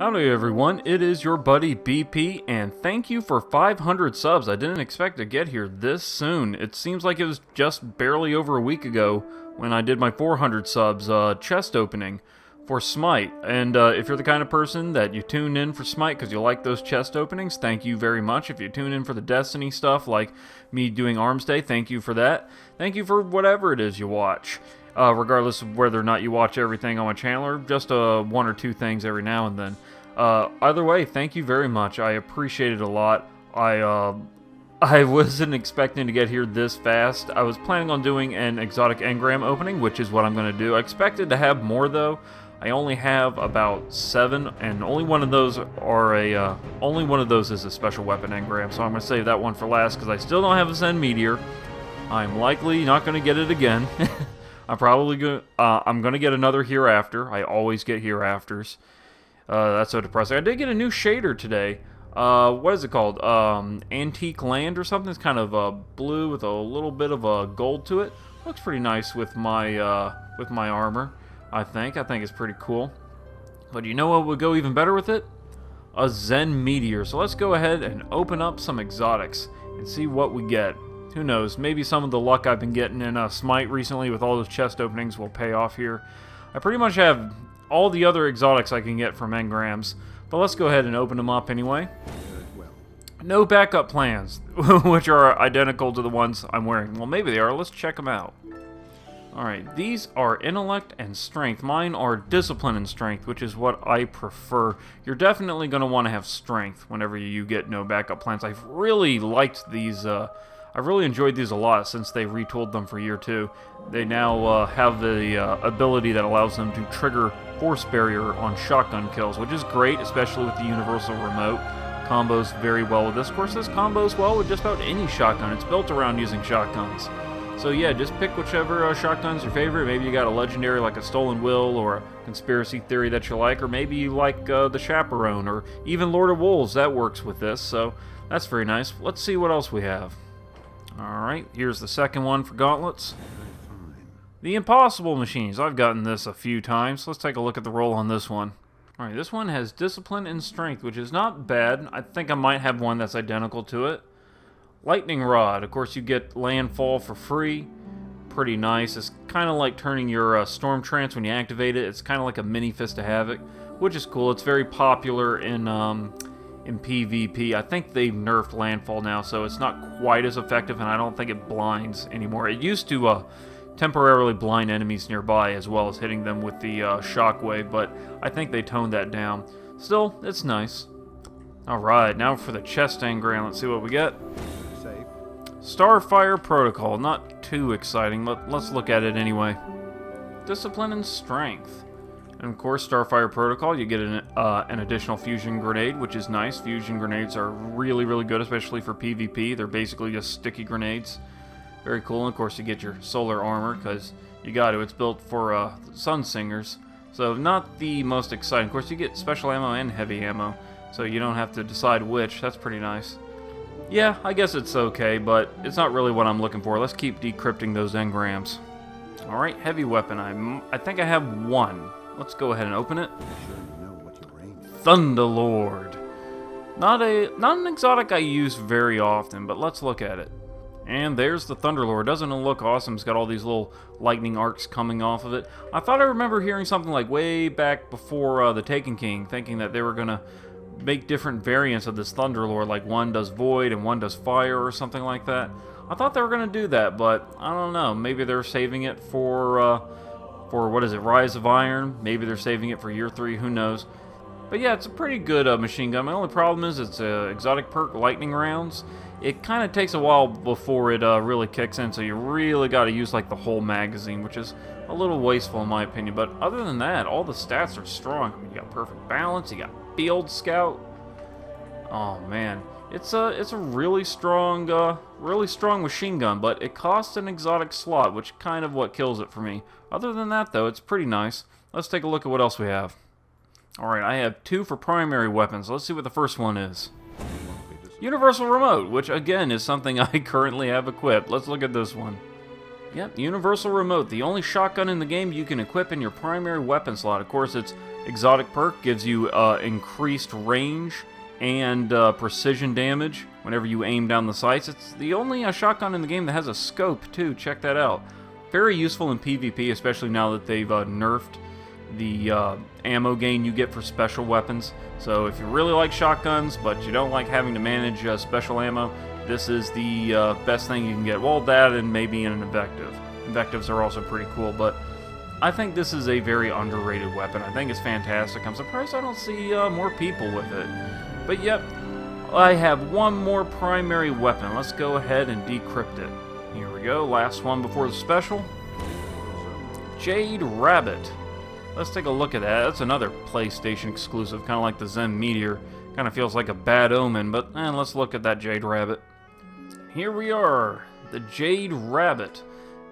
Howdy everyone, it is your buddy BP, and thank you for 500 subs. I didn't expect to get here this soon. It seems like it was just barely over a week ago when I did my 400 subs chest opening for Smite. And if you're the kind of person that you tune in for Smite because you like those chest openings, thank you very much. If you tune in for the Destiny stuff like me doing Arms Day, thank you for that. Thank you for whatever it is you watch. Regardless of whether or not you watch everything on my channel or just one or two things every now and then. Either way, thank you very much. I appreciate it a lot. I wasn't expecting to get here this fast. I was planning on doing an exotic engram opening, which is what I'm going to do. I expected to have more though. I only have about 7, and only one of those is a special weapon engram. So I'm going to save that one for last because I still don't have a Zen Meteor. I'm likely not going to get it again. I'm gonna get another hereafter. I always get hereafters. That's so depressing. I did get a new shader today. What is it called? Antique Land or something. It's kind of blue with a little bit of gold to it. Looks pretty nice with my armor. I think it's pretty cool. But you know what would go even better with it? A Zen Meteor. So let's go ahead and open up some exotics and see what we get. Who knows, maybe some of the luck I've been getting in Smite recently with all those chest openings will pay off here. I pretty much have all the other exotics I can get from engrams, but let's go ahead and open them up anyway. No backup plans, which are identical to the ones I'm wearing. Well, maybe they are. Let's check them out. Alright, these are intellect and strength. Mine are discipline and strength, which is what I prefer. You're definitely going to want to have strength whenever you get no backup plans. I've really liked these... I've really enjoyed these a lot since they retooled them for Year 2. They now have the ability that allows them to trigger Force Barrier on shotgun kills, which is great, especially with the universal remote. Combos very well with this. Of course, this combos well with just about any shotgun. It's built around using shotguns. So yeah, just pick whichever shotgun's your favorite. Maybe you got a legendary like a Stolen Will or a Conspiracy Theory that you like, or maybe you like the Chaperone, or even Lord of Wolves. That works with this, so that's very nice. Let's see what else we have. Alright, here's the second one for Gauntlets. The Impossible Machines. I've gotten this a few times. Let's take a look at the roll on this one. Alright, this one has Discipline and Strength, which is not bad. I think I might have one that's identical to it. Lightning Rod. Of course, you get Landfall for free. Pretty nice. It's kind of like turning your Storm Trance when you activate it. It's kind of like a mini Fist of Havoc, which is cool. It's very popular in PvP. I think they've nerfed Landfall now, so it's not quite as effective, and I don't think it blinds anymore. It used to temporarily blind enemies nearby, as well as hitting them with the shockwave, but I think they toned that down. Still, it's nice. Alright, now for the chest engram. Let's see what we get. Starfire Protocol. Not too exciting, but let's look at it anyway. Discipline and Strength. And of course, Starfire Protocol, you get an additional fusion grenade, which is nice. Fusion grenades are really, really good, especially for PvP. They're basically just sticky grenades. Very cool. And of course, you get your solar armor, because you got to. It's built for Sun Singers. So not the most exciting. Of course, you get special ammo and heavy ammo, so you don't have to decide which. That's pretty nice. Yeah, I guess it's okay, but it's not really what I'm looking for. Let's keep decrypting those engrams. Alright, heavy weapon. I think I have one. Let's go ahead and open it. Thunderlord. Not an exotic I use very often, but let's look at it. And there's the Thunderlord. Doesn't it look awesome? It's got all these little lightning arcs coming off of it. I thought I remember hearing something like way back before the Taken King, thinking that they were gonna make different variants of this Thunderlord, like one does void and one does fire or something like that. I thought they were gonna do that, but I don't know. Maybe they're saving it for what is it, Rise of Iron? Maybe they're saving it for Year 3, who knows. But yeah, it's a pretty good machine gun. My only problem is it's exotic perk lightning rounds. It kind of takes a while before it really kicks in, so you really got to use like the whole magazine, which is a little wasteful in my opinion. But other than that, all the stats are strong. I mean, you got perfect balance, you got field scout. Oh man, it's a really strong machine gun, but it costs an exotic slot, which kind of what kills it for me. Other than that, though, it's pretty nice. Let's take a look at what else we have. Alright, I have 2 for primary weapons. Let's see what the first one is. Universal Remote, which again is something I currently have equipped. Let's look at this one. Yep, Universal Remote, the only shotgun in the game you can equip in your primary weapon slot. Of course, it's exotic perk gives you increased range and precision damage whenever you aim down the sights. It's the only shotgun in the game that has a scope too. Check that out. Very useful in PvP, especially now that they've nerfed the ammo gain you get for special weapons. So if you really like shotguns but you don't like having to manage special ammo, this is the best thing you can get. Well, that and maybe an invective. Invectives are also pretty cool, but I think this is a very underrated weapon. I think it's fantastic. I'm surprised I don't see more people with it. But yep, I have one more primary weapon. Let's go ahead and decrypt it. Here we go, last one before the special. Jade Rabbit. Let's take a look at that. That's another PlayStation exclusive, kind of like the Zen Meteor. Kind of feels like a bad omen, but let's look at that Jade Rabbit. Here we are, the Jade Rabbit.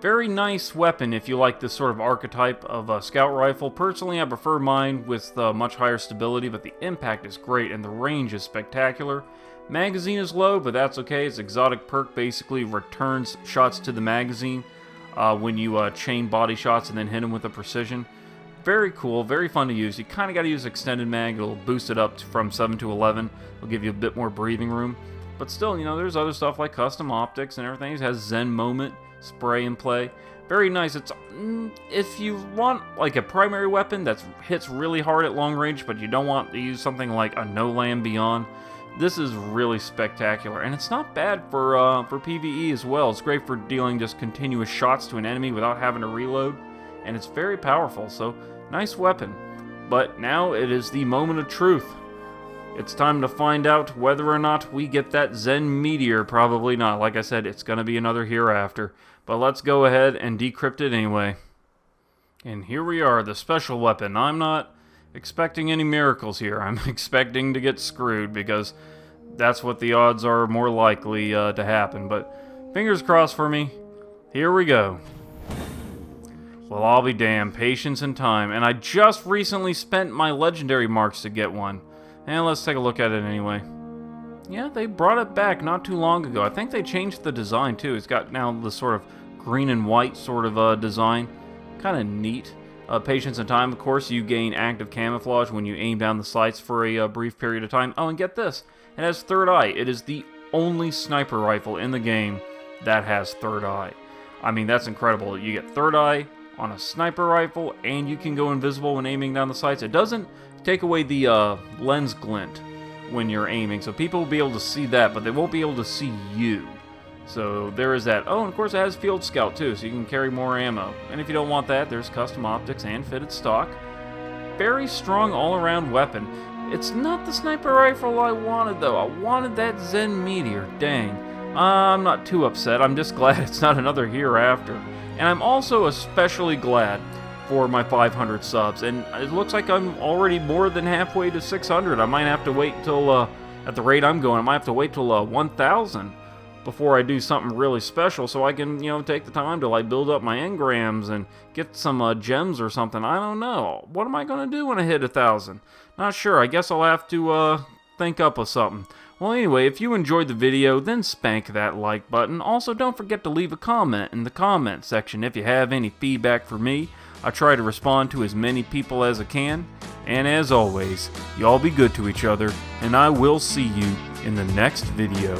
Very nice weapon if you like this sort of archetype of a scout rifle. Personally, I prefer mine with much higher stability, but the impact is great and the range is spectacular. Magazine is low, but that's okay. Its exotic perk basically returns shots to the magazine when you chain body shots and then hit them with a precision. Very cool, very fun to use. You kind of got to use extended mag. It'll boost it up from 7 to 11. It'll give you a bit more breathing room. But still, you know, there's other stuff like custom optics and everything. It has Zen Moment, spray and play. Very nice. It's if you want like a primary weapon that hits really hard at long range, but you don't want to use something like a No Land Beyond, this is really spectacular. And it's not bad for PvE as well. It's great for dealing just continuous shots to an enemy without having to reload, and it's very powerful. So nice weapon. But now it is the moment of truth. It's time to find out whether or not we get that Zen Meteor. Probably not. Like I said, it's going to be another hereafter. But let's go ahead and decrypt it anyway. And here we are, the special weapon. I'm not expecting any miracles here. I'm expecting to get screwed because that's what the odds are more likely to happen. But fingers crossed for me. Here we go. Well, I'll be damned. Patience and time. And I just recently spent my legendary marks to get one. And let's take a look at it anyway. Yeah, they brought it back not too long ago. I think they changed the design too. It's got now the sort of green and white sort of design. Kind of neat. Patience and time, of course, you gain active camouflage when you aim down the sights for a brief period of time. Oh, and get this. It has third eye. It is the only sniper rifle in the game that has third eye. I mean, that's incredible. You get third eye on a sniper rifle, and you can go invisible when aiming down the sights. It doesn't take away the lens glint when you're aiming, so people will be able to see that, but they won't be able to see you. So there is that. Oh, and of course it has Field Scout too, so you can carry more ammo. And if you don't want that, there's custom optics and fitted stock. Very strong all-around weapon. It's not the sniper rifle I wanted, though. I wanted that Zen Meteor. Dang. I'm not too upset. I'm just glad it's not another hereafter. And I'm also especially glad for my 500 subs, and it looks like I'm already more than halfway to 600. I might have to wait till, at the rate I'm going, I might have to wait till 1,000 before I do something really special, so I can, you know, take the time to like build up my engrams and get some gems or something. I don't know. What am I gonna do when I hit 1,000? Not sure. I guess I'll have to think up of something. Well, anyway, if you enjoyed the video, then spank that like button. Also, don't forget to leave a comment in the comment section if you have any feedback for me. I try to respond to as many people as I can. And as always, y'all be good to each other, and I will see you in the next video.